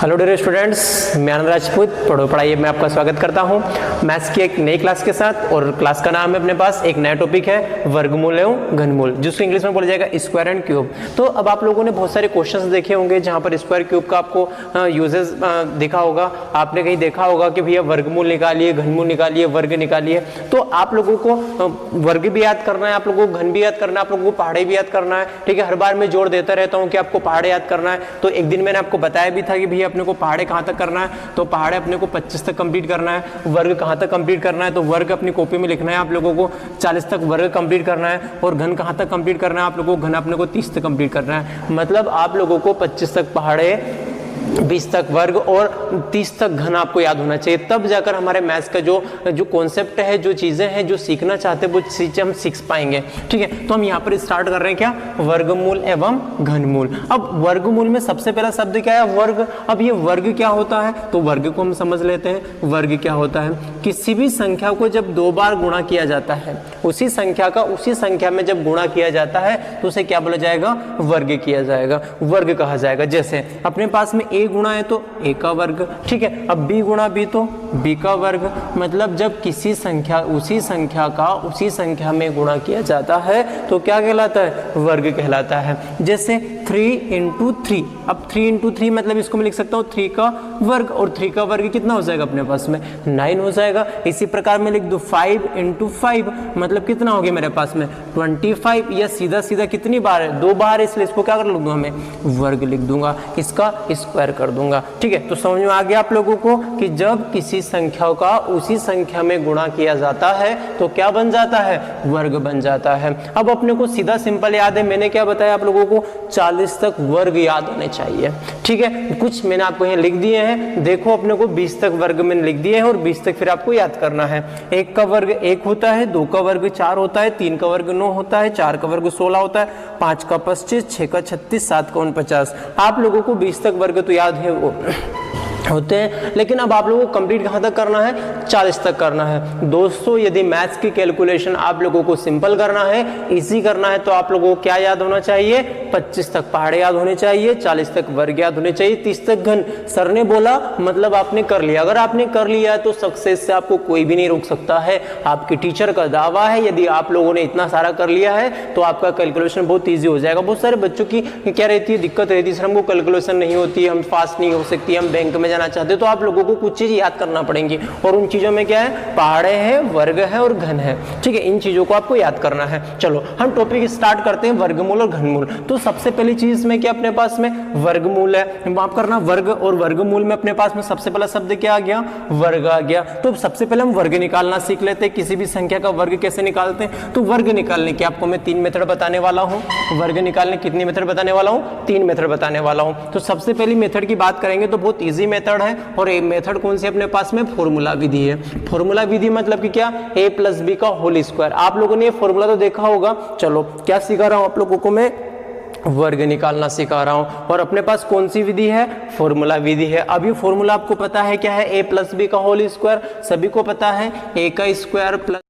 Hello dear students, मैं आनंद राजपूत पढ़ो पढ़ाइए में आपका स्वागत करता हूं मैथ्स की एक नई क्लास के साथ। और क्लास का नाम है अपने पास एक नया टॉपिक है वर्गमूल एवं घनमूल, जिसको इंग्लिश में बोला जाएगा स्क्वायर एंड क्यूब। तो अब आप लोगों ने बहुत सारे क्वेश्चंस देखे होंगे जहां पर स्क्वायर क्यूब का आपको यूजेस देखा होगा। आपने कहीं देखा होगा कि भैया वर्गमूल निकालिए, घनमूल निकालिए, वर्ग निकालिए। तो आप लोगों को वर्ग भी याद करना है, आप लोगों को घन भी याद करना है, आप लोगों को पहाड़े भी याद करना है। ठीक है, हर बार मैं जोर देता रहता हूँ कि आपको पहाड़े याद करना है। तो एक दिन मैंने आपको बताया भी था कि भैया अपने को पहाड़े कहाँ तक करना है, तो पहाड़े अपने को 25 तक कंप्लीट करना है। वर्ग कहाँ तक कंप्लीट करना है, तो वर्ग अपनी कॉपी में लिखना है आप लोगों को 40 तक वर्ग कंप्लीट करना है। और घन कहाँ तक कंप्लीट करना है, आप लोगों को घन अपने को 30 तक कंप्लीट करना है। मतलब आप लोगों को 25 तक पहाड़े, 20 तक वर्ग और 30 तक घन आपको याद होना चाहिए। तब जाकर हमारे मैथ्स का जो कॉन्सेप्ट है, जो चीजें हैं, जो सीखना चाहते हैं वो चीजें हम सीख पाएंगे। ठीक है, तो हम यहाँ पर स्टार्ट कर रहे हैं क्या, वर्गमूल एवं घनमूल। अब वर्गमूल में सबसे पहला शब्द क्या है, वर्ग। अब ये वर्ग क्या होता है, तो वर्ग को हम समझ लेते हैं। वर्ग क्या होता है, किसी भी संख्या को जब 2 बार गुणा किया जाता है, उसी संख्या का उसी संख्या में जब गुणा किया जाता है तो उसे क्या बोला जाएगा, वर्ग किया जाएगा, वर्ग कहा जाएगा। जैसे अपने पास में a गुणा है तो a का वर्ग। ठीक है, अब b गुणा b तो b का वर्ग। मतलब जब किसी संख्या उसी संख्या का उसी संख्या में गुणा किया जाता है तो क्या कहलाता है, वर्ग कहलाता है। जैसे 3 into 3, अब 3 into 3 मतलब इसको मैं लिख सकता हूँ 3 का वर्ग, और 3 का वर्ग कितना हो जाएगा अपने पास में 9 हो जाएगा। इसी प्रकार मैं लिख दूँ 5 into 5 मतलब कितना हो गया मेरे पास में 25, या सीधा सीधा कितनी बार है, 2 बार है, इसलिए इसको क्या कर लूंगा मैं, वर्ग लिख दूंगा, इसका स्क्वायर कर दूंगा। ठीक है, तो समझ में आ गया आप लोगों को कि जब किसी संख्या का उसी संख्या में गुणा किया जाता है तो क्या बन जाता है, वर्ग बन जाता है। अब अपने को सीधा सिंपल याद है, मैंने क्या बताया आप लोगों को, 40 तक वर्ग याद होने चाहिए। ठीक है, कुछ मैंने आपको यहाँ लिख दिए हैं, देखो अपने को 20 तक वर्ग मैंने लिख दिए हैं और 20 तक फिर आपको याद करना है। 1 का वर्ग 1 होता है, 2 का वर्ग 4 होता है, 3 का वर्ग 9 होता है, 4 का वर्ग 16 होता है, 5 का 25, 6 का 36, 7 का 49। आप लोगों को 20 तक वर्ग तो याद है वो होते हैं, लेकिन अब आप लोगों को कंप्लीट कहाँ तक करना है, 40 तक करना है। दोस्तों यदि मैथ्स की कैलकुलेशन आप लोगों को सिंपल करना है, इजी करना है, तो आप लोगों को क्या याद होना चाहिए, 25 तक पहाड़े याद होने चाहिए, 40 तक वर्ग याद होने चाहिए, 30 तक घन। सर ने बोला मतलब आपने कर लिया। अगर आपने कर लिया तो सक्सेस से आपको कोई भी नहीं रोक सकता है, आपके टीचर का दावा है। यदि आप लोगों ने इतना सारा कर लिया है तो आपका कैलकुलेशन बहुत ईजी हो जाएगा। बहुत सारे बच्चों की क्या रहती है, दिक्कत रहती है, सर हमको कैलकुलेशन नहीं होती, हम फास्ट नहीं हो सकती, हम बैंक में जाना चाहते, तो आप लोगों को कुछ चीज याद करना पड़ेंगी। और उन चीजों में क्या है, पहाड़े है, वर्ग है और घन है। ठीक है, इन चीजों को आपको याद करना है। चलो हम टॉपिक स्टार्ट करते हैं, वर्गमूल और घनमूल। तो सबसे पहली चीज में क्या अपने पास में वर्गमूल है, माफ करना वर्ग और वर्गमूल में अपने पास में सबसे पहला शब्द क्या आ गया, वर्ग आ गया। तो सबसे पहले हम वर्ग निकालना सीख लेते हैं। किसी भी संख्या का वर्ग कैसे निकालते हैं, तो वर्ग निकालने की आपको मैं 3 मेथड बताने वाला हूँ। वर्ग निकालने कितनी मेथड बताने वाला हूँ, 3 मेथड बताने वाला हूँ। तो सबसे पहली मेथड की बात करेंगे तो बहुत ईजी मेथड है, और एक मेथड कौन सी अपने पास में, फॉर्मूला विधि है। फॉर्मूला विधि मतलब कि क्या, a + b का होल स्क्वायर। आप लोगों ने ये फॉर्मूला तो देखा होगा। चलो क्या सिखा रहा हूं आप लोगों को मैं, वर्ग निकालना सिखा रहा हूं, और अपने पास कौन सी विधि है, फॉर्मूला विधि है। अब ये फॉर्मूला आपको पता है क्या है, a + b का होल स्क्वायर, सभी को पता है, a का स्क्वायर प्लस